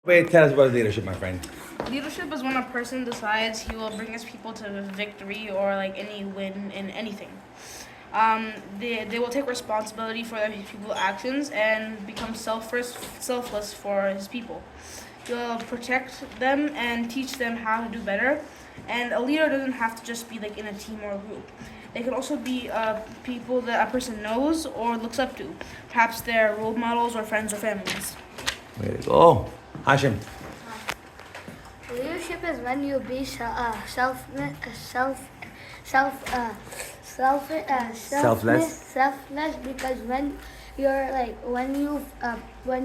Wait, tell us about leadership, my friend. Leadership is when a person decides he will bring his people to victory or like any win in anything. They will take responsibility for their people's actions and become selfless for his people. He'll protect them and teach them how to do better. And a leader doesn't have to just be like in a team or a group. They can also be people that a person knows or looks up to. Perhaps they're role models or friends or families. Way to go. Hashim. Leadership is when you be selfless, because when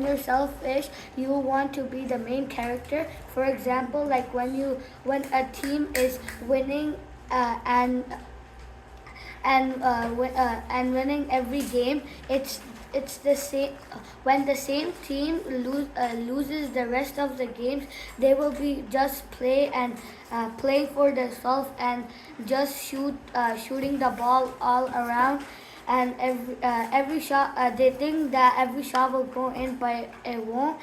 you're selfish, you want to be the main character. For example, like when a team is winning and winning every game, it's the same. When the same team loses the rest of the games, they will be just playing for themselves and just shooting the ball all around. And every shot, they think that every shot will go in, but it won't.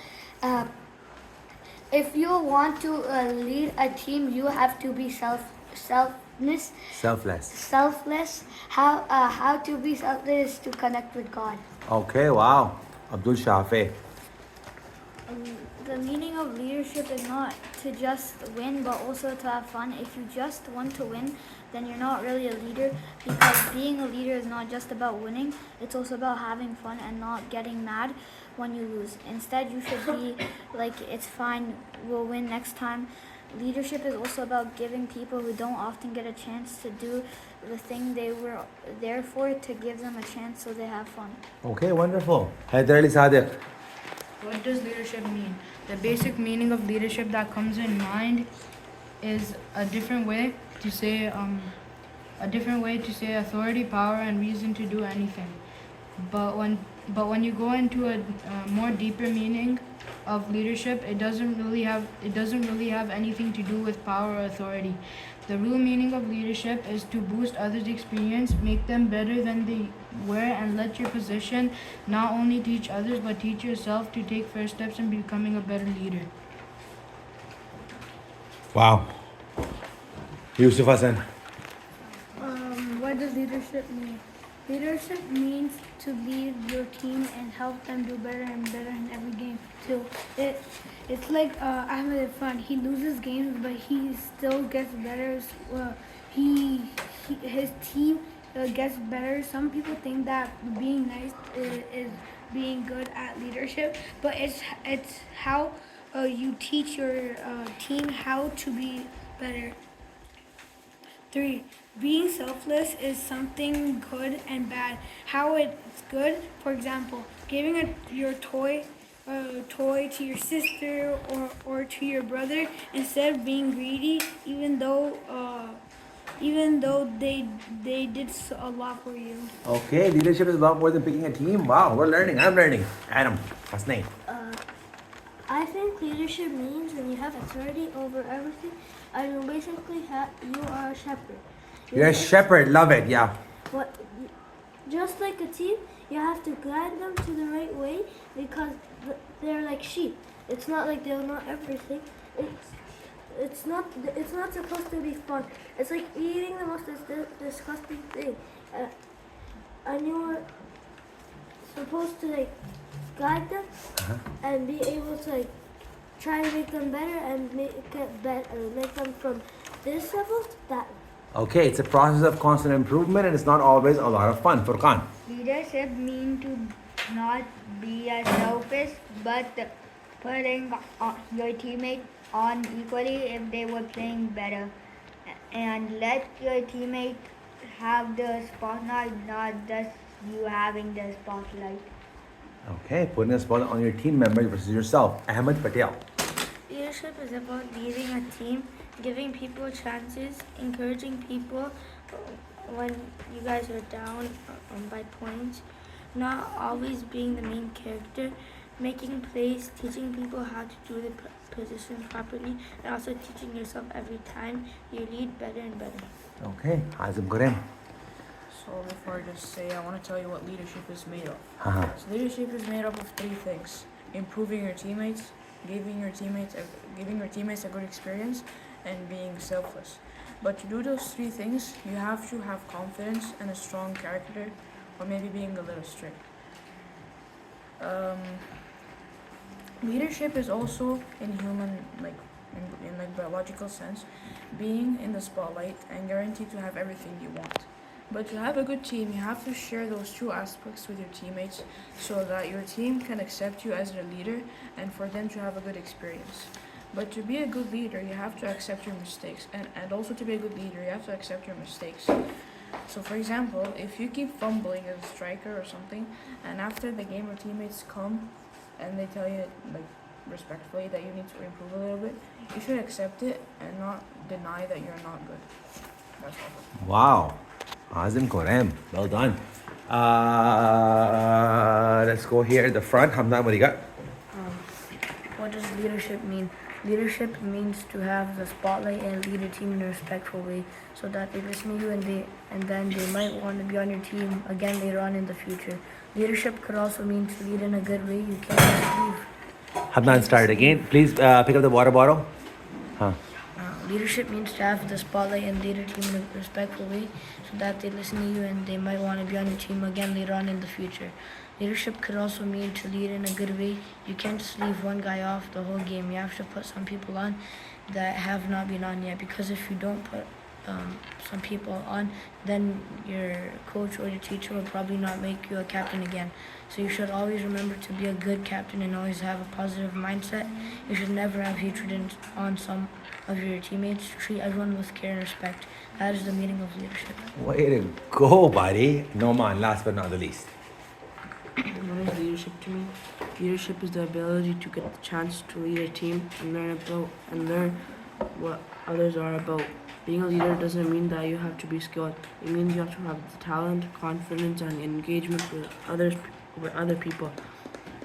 If you want to lead a team, you have to be selfless. How to be selfless is to connect with God. Okay, wow. Abdul Shafi. The meaning of leadership is not to just win, but also to have fun. If you just want to win, then you're not really a leader, because being a leader is not just about winning, it's also about having fun and not getting mad when you lose. Instead, you should be like, it's fine, we'll win next time. Leadership is also about giving people who don't often get a chance to do the thing they were there for, to give them a chance so they have fun. Okay, wonderful. Haider Ali Sadiq. What does leadership mean? The basic meaning of leadership that comes in mind is a different way to say authority, power, and reason to do anything. But when you go into a more deeper meaning of leadership, it doesn't really have anything to do with power or authority. The real meaning of leadership is to boost others' experience, make them better than they were, and let your position not only teach others but teach yourself to take first steps in becoming a better leader. Wow. Yusuf Hassan. What does leadership mean? Leadership means to lead your team and help them do better and better in every game too. It's like Ahmed Irfan. He loses games, but he still gets better. His team gets better. Some people think that being nice is being good at leadership, but it's how you teach your team how to be better. 3. Being selfless is something good and bad. How it's good, for example, giving your toy to your sister or to your brother instead of being greedy, even though they did a lot for you. Okay, leadership is a lot more than picking a team. Wow, we're learning. I'm learning. Adam, what's name? I think leadership means when you have authority over everything, and you basically you are a shepherd. You're a shepherd. Love it. Yeah. What? Just like a team, you have to guide them to the right way, because they're like sheep. It's not like they'll know everything. It's not supposed to be fun. It's like eating the most disgusting thing, and you're supposed to like guide them and be able to like try to make them better and make them from this level to that level. Okay, it's a process of constant improvement and it's not always a lot of fun. Furqan. Leadership means to not be as selfish, but putting your teammate on equally if they were playing better, and let your teammate have the spotlight, not just you having the spotlight. Okay, putting a spotlight on your team members versus yourself. Ahmed Patel. Leadership is about leading a team, giving people chances, encouraging people when you guys are down by points, not always being the main character, making plays, teaching people how to do the position properly, and also teaching yourself every time you lead better and better. Okay, Hazim Qurem. So before I just say, I want to tell you what leadership is made of. Uh-huh. So leadership is made up of three things: improving your teammates, giving your teammates a good experience, and being selfless. But to do those three things, you have to have confidence and a strong character, or maybe being a little strict. Leadership is also in human, in biological sense, being in the spotlight and guaranteed to have everything you want. But to have a good team, you have to share those two aspects with your teammates so that your team can accept you as their leader and for them to have a good experience. But to be a good leader, you have to accept your mistakes. And also to be a good leader, you have to accept your mistakes. So for example, if you keep fumbling as a striker or something, and after the game your teammates come and they tell you respectfully that you need to improve a little bit, you should accept it and not deny that you're not good. That's all. Wow. Azim Korem. Well done. Let's go here at the front. Hamdan, what do you got? What does leadership mean? Leadership means to have the spotlight and lead a team in a respectful way so that they listen to you and then they might want to be on your team again later on in the future. Leadership could also mean to lead in a good way. You can't just leave. Hamdan, start again. Please pick up the water bottle. Leadership means to have the spotlight and lead a team in a respectful way so that they listen to you and they might want to be on your team again later on in the future. Leadership could also mean to lead in a good way. You can't just leave one guy off the whole game. You have to put some people on that have not been on yet, because if you don't put some people on, then your coach or your teacher will probably not make you a captain again. So you should always remember to be a good captain and always have a positive mindset. You should never have hatred on some of your teammates. Treat everyone with care and respect. That is the meaning of leadership. Way to go, buddy. Noman, last but not the least. What is leadership to me? Leadership is the ability to get the chance to lead a team and learn what others are about. Being a leader doesn't mean that you have to be skilled. It means you have to have the talent, confidence, and engagement with other people.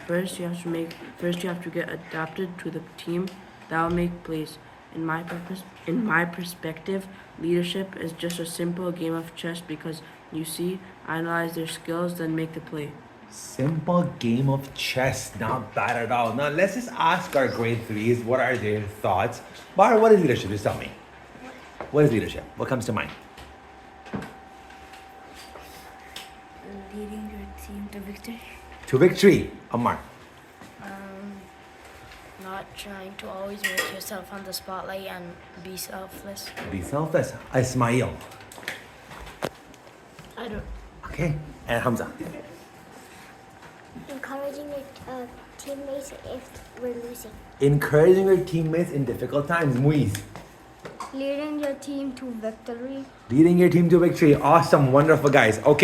First, you have to get adapted to the team. That will make plays. In my perspective, leadership is just a simple game of chess because you see, analyze their skills, then make the play. Simple game of chess. Not bad at all. Now, let's just ask our grade 3s what are their thoughts. Bar, what is leadership? Just tell me. What is leadership? What comes to mind? Leading your team to victory. To victory. Ammar. Not trying to always make yourself on the spotlight and be selfless. Be selfless. Ismail. I don't. Okay. And Hamza. Encouraging your teammates if we're losing. Encouraging your teammates in difficult times. Muiz. Leading your team to victory. Leading your team to victory. Awesome. Wonderful, guys. Okay.